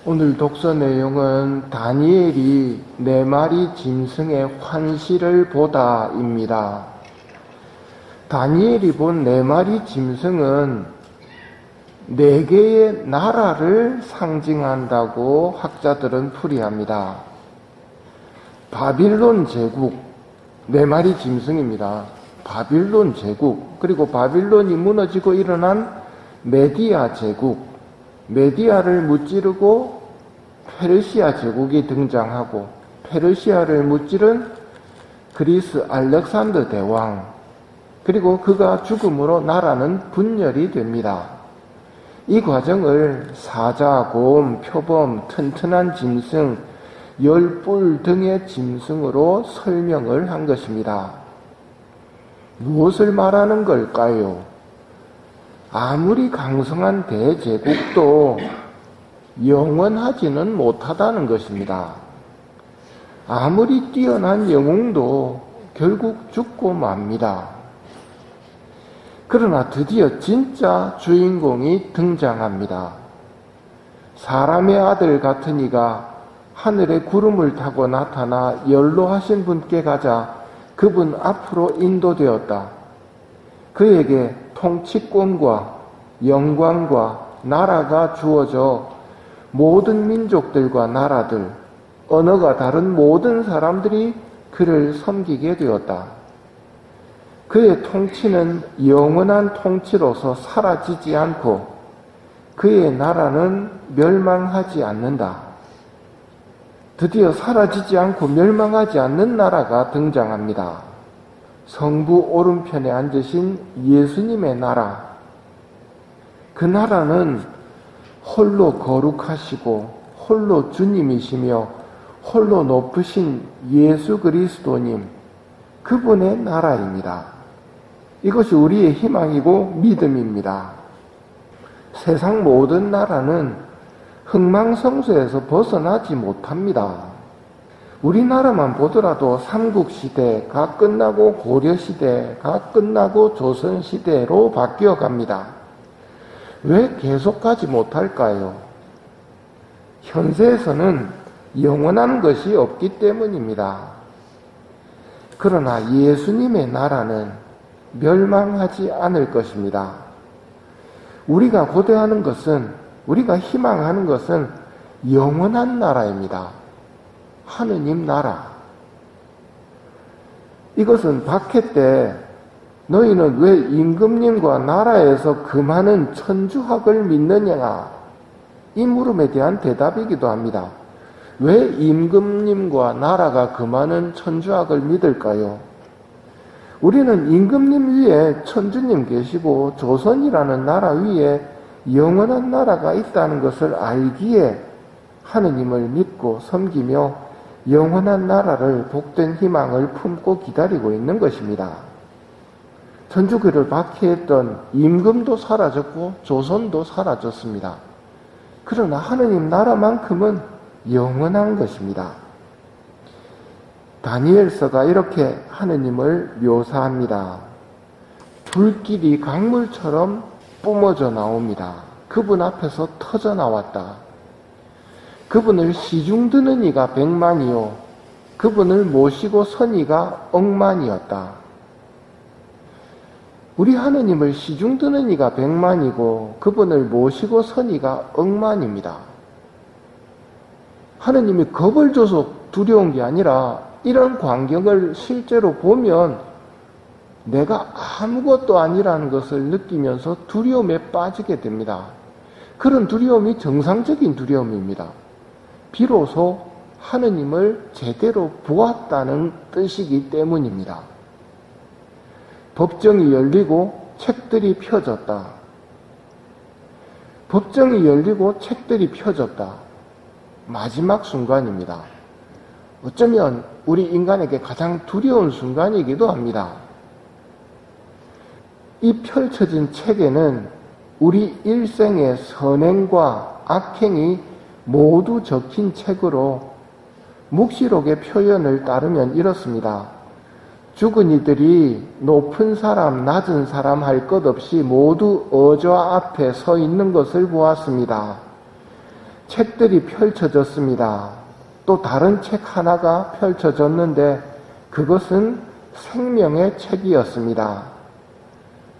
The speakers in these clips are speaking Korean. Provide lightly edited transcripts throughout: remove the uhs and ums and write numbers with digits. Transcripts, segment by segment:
오늘 독서 내용은 다니엘이 4마리 짐승의 환시를 보다입니다. 다니엘이 본 4마리 짐승은 4개의 나라를 상징한다고 학자들은 풀이합니다. 바빌론 제국, 4마리 짐승입니다. 바빌론 제국, 그리고 바빌론이 무너지고 일어난 메디아 제국, 메디아를 무찌르고 페르시아 제국이 등장하고, 페르시아를 무찌른 그리스 알렉산더 대왕, 그리고 그가 죽음으로 나라는 분열이 됩니다. 이 과정을 사자, 곰, 표범, 튼튼한 짐승, 열뿔 등의 짐승으로 설명을 한 것입니다. 무엇을 말하는 걸까요? 아무리 강성한 대제국도 영원하지는 못하다는 것입니다. 아무리 뛰어난 영웅도 결국 죽고 맙니다. 그러나 드디어 진짜 주인공이 등장합니다. 사람의 아들 같은 이가 하늘의 구름을 타고 나타나 연로하신 분께 가자 그분 앞으로 인도되었다. 그에게 통치권과 영광과 나라가 주어져 모든 민족들과 나라들, 언어가 다른 모든 사람들이 그를 섬기게 되었다. 그의 통치는 영원한 통치로서 사라지지 않고 그의 나라는 멸망하지 않는다. 드디어 사라지지 않고 멸망하지 않는 나라가 등장합니다. 성부 오른편에 앉으신 예수님의 나라. 그 나라는 홀로 거룩하시고 홀로 주님이시며 홀로 높으신 예수 그리스도님, 그분의 나라입니다. 이것이 우리의 희망이고 믿음입니다. 세상 모든 나라는 흥망성쇠에서 벗어나지 못합니다. 우리나라만 보더라도 삼국시대가 끝나고 고려시대가 끝나고 조선시대로 바뀌어 갑니다. 왜 계속 가지 못할까요? 현세에서는 영원한 것이 없기 때문입니다. 그러나 예수님의 나라는 멸망하지 않을 것입니다. 우리가 고대하는 것은, 우리가 희망하는 것은 영원한 나라입니다. 하느님 나라. 이것은 박해 때 너희는 왜 임금님과 나라에서 그 많은 천주학을 믿느냐? 이 물음에 대한 대답이기도 합니다. 왜 임금님과 나라가 그 많은 천주학을 믿을까요? 우리는 임금님 위에 천주님 계시고 조선이라는 나라 위에 영원한 나라가 있다는 것을 알기에 하느님을 믿고 섬기며 영원한 나라를 복된 희망을 품고 기다리고 있는 것입니다. 천주교를 박해했던 임금도 사라졌고 조선도 사라졌습니다. 그러나 하느님 나라만큼은 영원한 것입니다. 다니엘서가 이렇게 하느님을 묘사합니다. 불길이 강물처럼 뿜어져 나옵니다. 그분 앞에서 터져 나왔다. 그분을 시중드는 이가 100만이요 그분을 모시고 선 이가 10,000,000이었다. 우리 하느님을 시중드는 이가 100만이고 그분을 모시고 선 이가 10,000,000입니다. 하느님이 겁을 줘서 두려운 게 아니라 이런 광경을 실제로 보면 내가 아무것도 아니라는 것을 느끼면서 두려움에 빠지게 됩니다. 그런 두려움이 정상적인 두려움입니다. 비로소 하느님을 제대로 보았다는 뜻이기 때문입니다. 법정이 열리고 책들이 펴졌다. 법정이 열리고 책들이 펴졌다. 마지막 순간입니다. 어쩌면 우리 인간에게 가장 두려운 순간이기도 합니다. 이 펼쳐진 책에는 우리 일생의 선행과 악행이 모두 적힌 책으로 묵시록의 표현을 따르면 이렇습니다. 죽은 이들이 높은 사람, 낮은 사람 할 것 없이 모두 어좌 앞에 서 있는 것을 보았습니다. 책들이 펼쳐졌습니다. 또 다른 책 하나가 펼쳐졌는데 그것은 생명의 책이었습니다.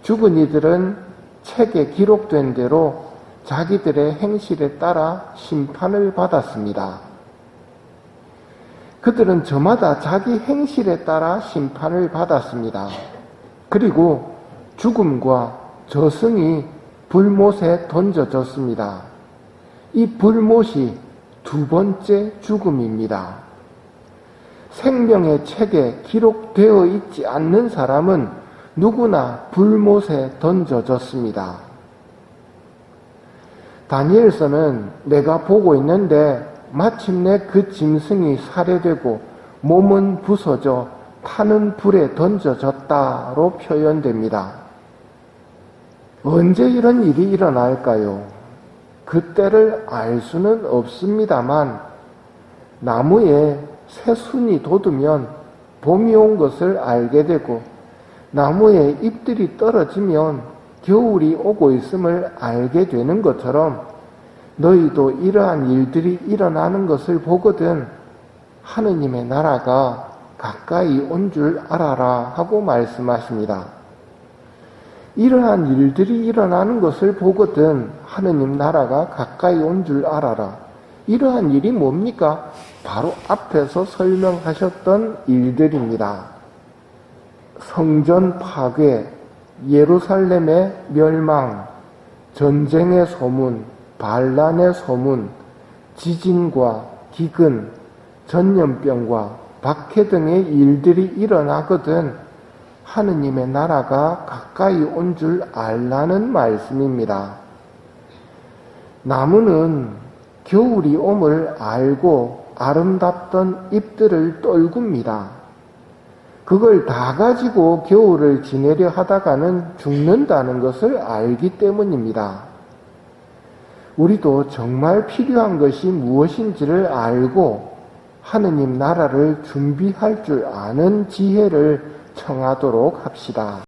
죽은 이들은 책에 기록된 대로 자기들의 행실에 따라 심판을 받았습니다. 그들은 저마다 자기 행실에 따라 심판을 받았습니다. 그리고 죽음과 저승이 불못에 던져졌습니다. 이 불못이 두 번째 죽음입니다. 생명의 책에 기록되어 있지 않는 사람은 누구나 불못에 던져졌습니다. 다니엘서는 내가 보고 있는데 마침내 그 짐승이 살해되고 몸은 부서져 타는 불에 던져졌다로 표현됩니다. 언제 이런 일이 일어날까요? 그때를 알 수는 없습니다만 나무에 새순이 돋으면 봄이 온 것을 알게 되고 나무에 잎들이 떨어지면 겨울이 오고 있음을 알게 되는 것처럼 너희도 이러한 일들이 일어나는 것을 보거든 하느님의 나라가 가까이 온 줄 알아라 하고 말씀하십니다. 이러한 일들이 일어나는 것을 보거든 하느님 나라가 가까이 온 줄 알아라. 이러한 일이 뭡니까? 바로 앞에서 설명하셨던 일들입니다. 성전 파괴, 예루살렘의 멸망, 전쟁의 소문, 반란의 소문, 지진과 기근, 전염병과 박해 등의 일들이 일어나거든 하느님의 나라가 가까이 온 줄 알라는 말씀입니다. 나무는 겨울이 옴을 알고 아름답던 잎들을 떨굽니다. 그걸 다 가지고 겨울을 지내려 하다가는 죽는다는 것을 알기 때문입니다. 우리도 정말 필요한 것이 무엇인지를 알고 하느님 나라를 준비할 줄 아는 지혜를 청하도록 합시다.